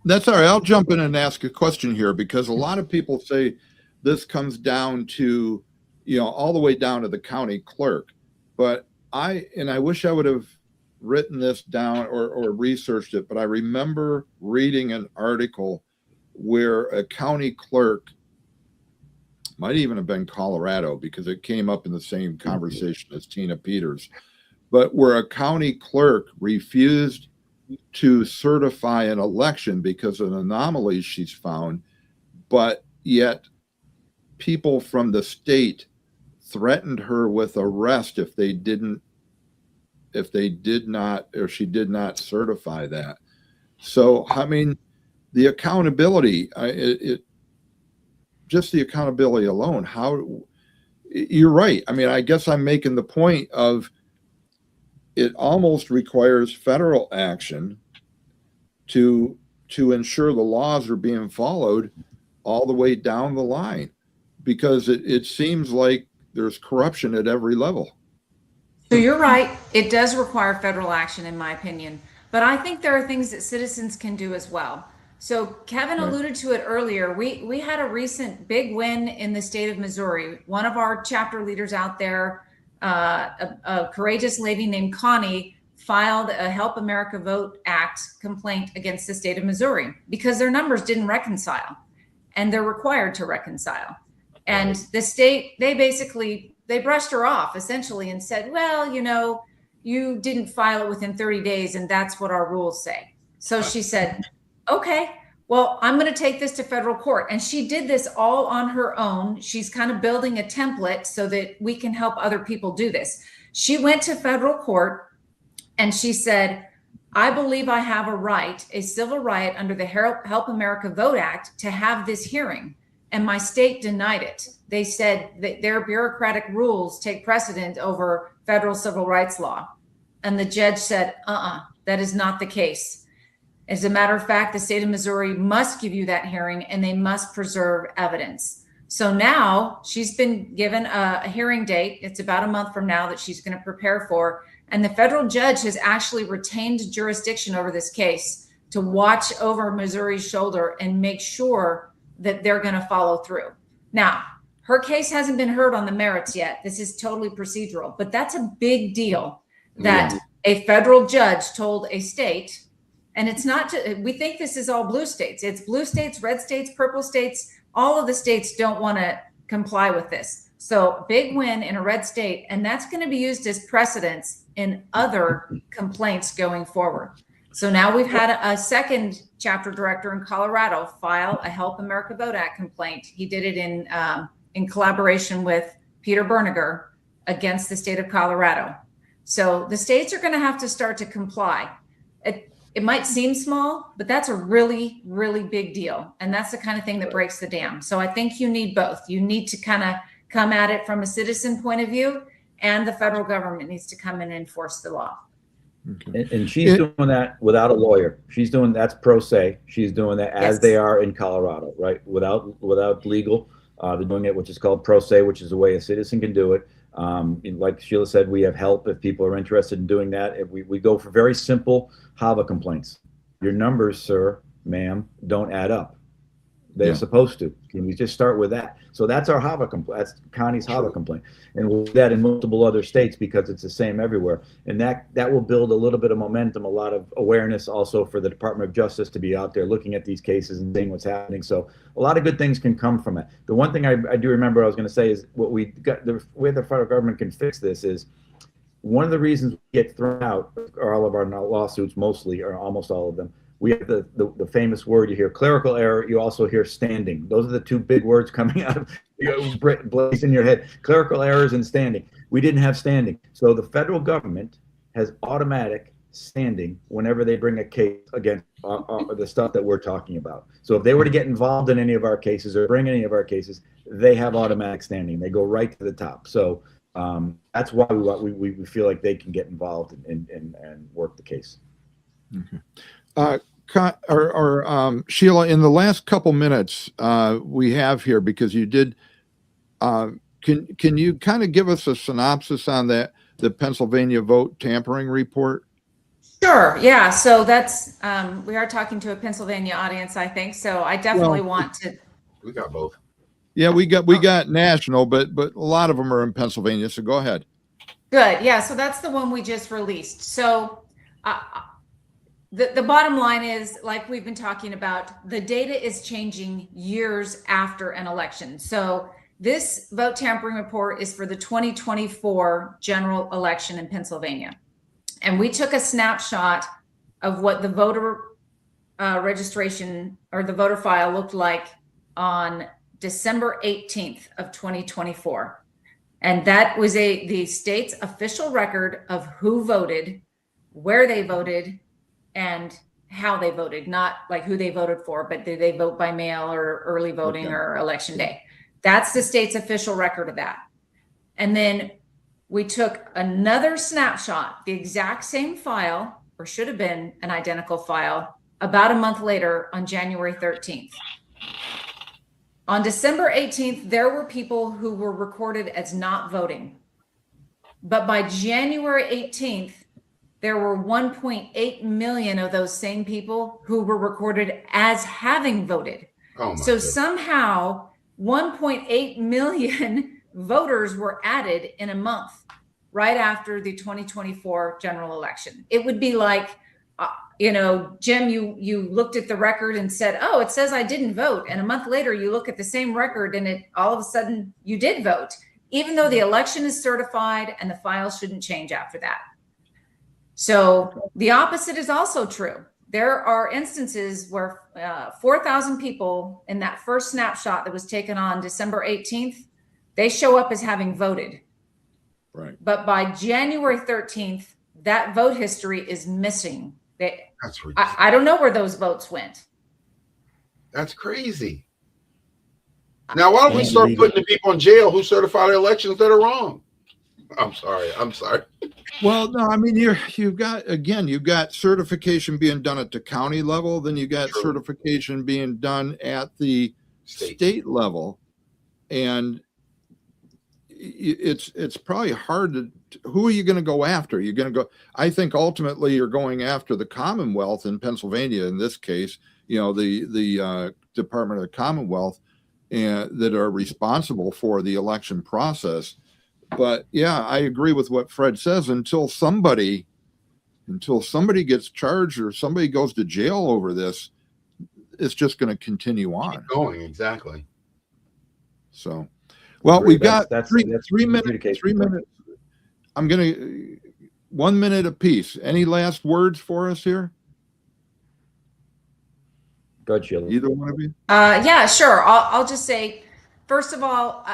That's all right. I'll jump in and ask a question here, because a lot of people say this comes down to, all the way down to the county clerk. But I wish I would have written this down or researched it, but I remember reading an article where a county clerk, might even have been Colorado, because it came up in the same conversation as Tina Peters, but where a county clerk refused to certify an election because of anomalies she's found, but yet people from the state threatened her with arrest if she did not certify that. So, I mean, the accountability, just the accountability alone, you're right. I mean, I guess I'm making the point of it almost requires federal action to to ensure the laws are being followed all the way down the line, because it seems like there's corruption at every level. So you're right. It does require federal action, in my opinion. But I think there are things that citizens can do as well. So Kevin Right. alluded to it earlier. We had a recent big win in the state of Missouri. One of our chapter leaders out there, a courageous lady named Connie, filed a Help America Vote Act complaint against the state of Missouri because their numbers didn't reconcile, and they're required to reconcile. And the state, they brushed her off essentially and said, well, you didn't file it within 30 days, and that's what our rules say. So she said, okay, well, I'm going to take this to federal court. And she did this all on her own. She's kind of building a template so that we can help other people do this. She went to federal court and she said, I believe I have a right, a civil right under the Help America Vote Act to have this hearing. And my state denied it. They said that their bureaucratic rules take precedent over federal civil rights law. And the judge said, that is not the case. As a matter of fact, the state of Missouri must give you that hearing, and they must preserve evidence. So now she's been given a hearing date. It's about a month from now that she's going to prepare for. And the federal judge has actually retained jurisdiction over this case to watch over Missouri's shoulder and make sure that they're going to follow through. Now, her case hasn't been heard on the merits yet. This is totally procedural, but that's a big deal that a federal judge told a state. And it's not, we think this is all blue states. It's blue states, red states, purple states. All of the states don't want to comply with this. So big win in a red state. And that's going to be used as precedence in other complaints going forward. So now we've had a second chapter director in Colorado file a Help America Vote Act complaint. He did it in collaboration with Peter Berniger against the state of Colorado. So the states are going to have to start to comply. It might seem small, but that's a really, really big deal. And that's the kind of thing that breaks the dam. So I think you need both. You need to kind of come at it from a citizen point of view, and the federal government needs to come in and enforce the law. Okay. And she's doing that without a lawyer. She's doing that's pro se. She's doing that as they are in Colorado, right? Without legal. They're doing it, which is called pro se, which is a way a citizen can do it. Like Sheila said, we have help if people are interested in doing that. If we go for very simple HAVA complaints. Your numbers, sir, ma'am, don't add up. They're supposed to. Can we just start with that? So that's our HAVA complaint. That's Connie's HAVA complaint. And we'll do that in multiple other states because it's the same everywhere. And that will build a little bit of momentum, a lot of awareness also for the Department of Justice to be out there looking at these cases and seeing what's happening. So a lot of good things can come from it. The one thing I do remember I was going to say is what we got, the way the federal government can fix this is one of the reasons we get thrown out, or all of our lawsuits mostly, or almost all of them, we have the famous word you hear, clerical error. You also hear standing. Those are the two big words coming out of blaze in your head. Clerical errors and standing. We didn't have standing. So the federal government has automatic standing whenever they bring a case against the stuff that we're talking about. So if they were to get involved in any of our cases or bring any of our cases, they have automatic standing. They go right to the top. So that's why we feel like they can get involved and work the case. Okay. Sheila, in the last couple minutes we have here, because you did, can you kind of give us a synopsis on the Pennsylvania vote tampering report? Sure. Yeah. So that's, we are talking to a Pennsylvania audience, I think. So I definitely want to. We got both. Yeah, we got national, but a lot of them are in Pennsylvania. So go ahead. Good. Yeah. So that's the one we just released. So the bottom line is, like we've been talking about, the data is changing years after an election. So this vote tampering report is for the 2024 general election in Pennsylvania. And we took a snapshot of what the voter registration or the voter file looked like on December 18th of 2024. And that was the state's official record of who voted, where they voted, and how they voted, not like who they voted for, but did they vote by mail or early voting or election day. That's the state's official record of that. And then we took another snapshot, the exact same file, or should have been an identical file, about a month later on January 13th. On December 18th, there were people who were recorded as not voting. But by January 18th, there were 1.8 million of those same people who were recorded as having voted. Oh my So goodness. somehow 1.8 million voters were added in a month right after the 2024 general election. It would be like, Jim, you looked at the record and said, oh, it says I didn't vote. And a month later, you look at the same record and all of a sudden you did vote, even though the election is certified and the file shouldn't change after that. So the opposite is also true. There are instances where 4,000 people in that first snapshot that was taken on December 18th, they show up as having voted. Right. But by January 13th, that vote history is missing. That's ridiculous. I don't know where those votes went. That's crazy. Now, why don't we start putting the people in jail who certify the elections that are wrong? I'm sorry. Well, no, I mean, you've got certification being done at the county level, then you got True. certification being done at the state level, and it's probably hard to. Who are you going to go after? You're going to go. I think ultimately you're going after the Commonwealth in Pennsylvania. In this case, the Department of the Commonwealth, and that are responsible for the election process. But yeah, I agree with what Fred says. Until somebody gets charged or somebody goes to jail over this, it's just going to continue on. Keep going, exactly. So, well, we've got That's three minutes. 3 minutes. I'm going to 1 minute apiece. Any last words for us here? Go ahead, Sheila. Either one of you? Yeah, sure. I'll just say, first of all,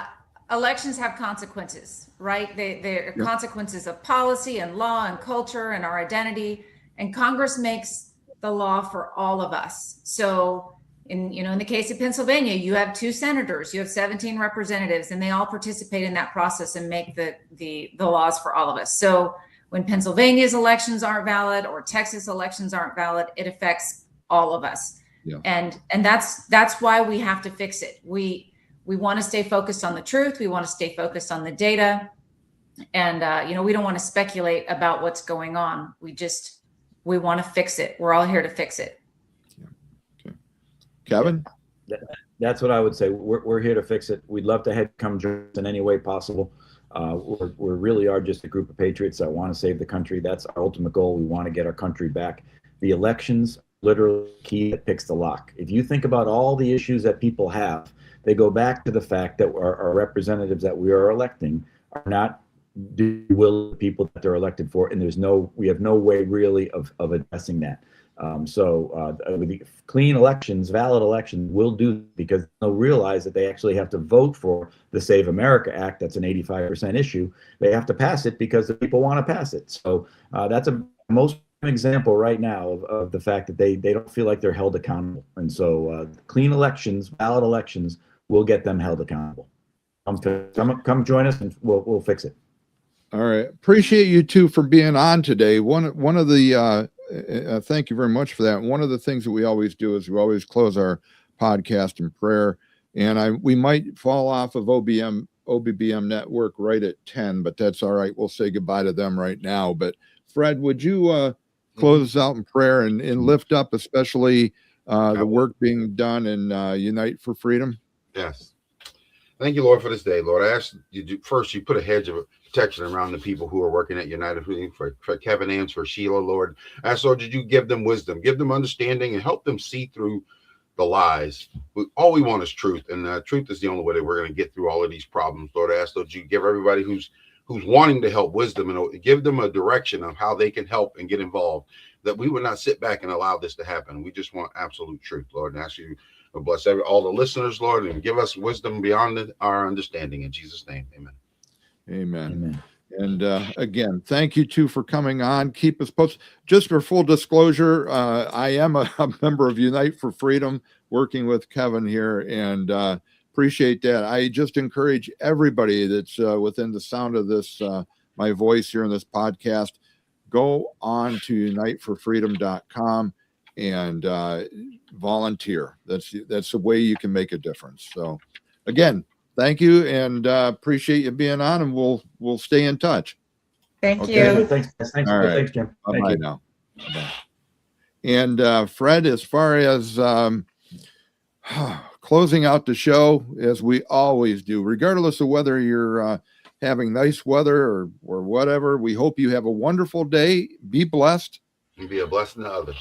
elections have consequences, right? They're consequences of policy and law and culture and our identity. And Congress makes the law for all of us. So in the case of Pennsylvania, you have 2 senators, you have 17 representatives, and they all participate in that process and make the laws for all of us. So when Pennsylvania's elections aren't valid or Texas elections aren't valid, it affects all of us. Yeah. And that's why we have to fix it. We want to stay focused on the truth. We want to stay focused on the data. And, we don't want to speculate about what's going on. We want to fix it. We're all here to fix it. Okay. Kevin? That's what I would say. We're here to fix it. We'd love to have come join us in any way possible. We really are just a group of patriots that want to save the country. That's our ultimate goal. We want to get our country back. The elections literally key that picks the lock. If you think about all the issues that people have, they go back to the fact that our representatives that we are electing are not do will the people that they're elected for, and we have no way really of addressing that. So the clean elections, valid elections will do, because they'll realize that they actually have to vote for the Save America Act. That's an 85% issue. They have to pass it because the people want to pass it. So that's a most example right now of the fact that they don't feel like they're held accountable. And so clean elections, valid elections will get them held accountable. Come join us and we'll fix it. All right. Appreciate you two for being on today. One of the thank you very much for that. One of the things that we always do is we always close our podcast in prayer. And we might fall off of OBBM network right at 10, but that's all right. We'll say goodbye to them right now. But Fred, would you close us out in prayer and lift up especially the work being done in Unite for Freedom? Yes. Thank you, Lord, for this day, Lord. I ask you first, you put a hedge of protection around the people who are working at United for Kevin Ann's, for Sheila, Lord. I ask, Lord, did you give them wisdom, give them understanding, and help them see through the lies. All we want is truth, and truth is the only way that we're going to get through all of these problems. Lord, I ask, Lord, you give everybody who's wanting to help wisdom and give them a direction of how they can help and get involved, that we would not sit back and allow this to happen. We just want absolute truth, Lord, and I ask you to bless all the listeners, Lord, and give us wisdom beyond our understanding. In Jesus' name, amen. Amen. And again, thank you two for coming on. Keep us posted. Just for full disclosure, I am a member of Unite for Freedom, working with Kevin here, and appreciate that. I just encourage everybody that's within the sound of this, my voice here in this podcast, go on to uniteforfreedom.com. and volunteer. That's the way you can make a difference. So again, thank you, and appreciate you being on, and we'll stay in touch. Thank Okay. you. Thanks. Thanks. All right. Thanks, Jim. Thank Bye you. now. Bye. And Fred, as far as closing out the show, as we always do, regardless of whether you're having nice weather or whatever, we hope you have a wonderful day. Be blessed. And be a blessing to others.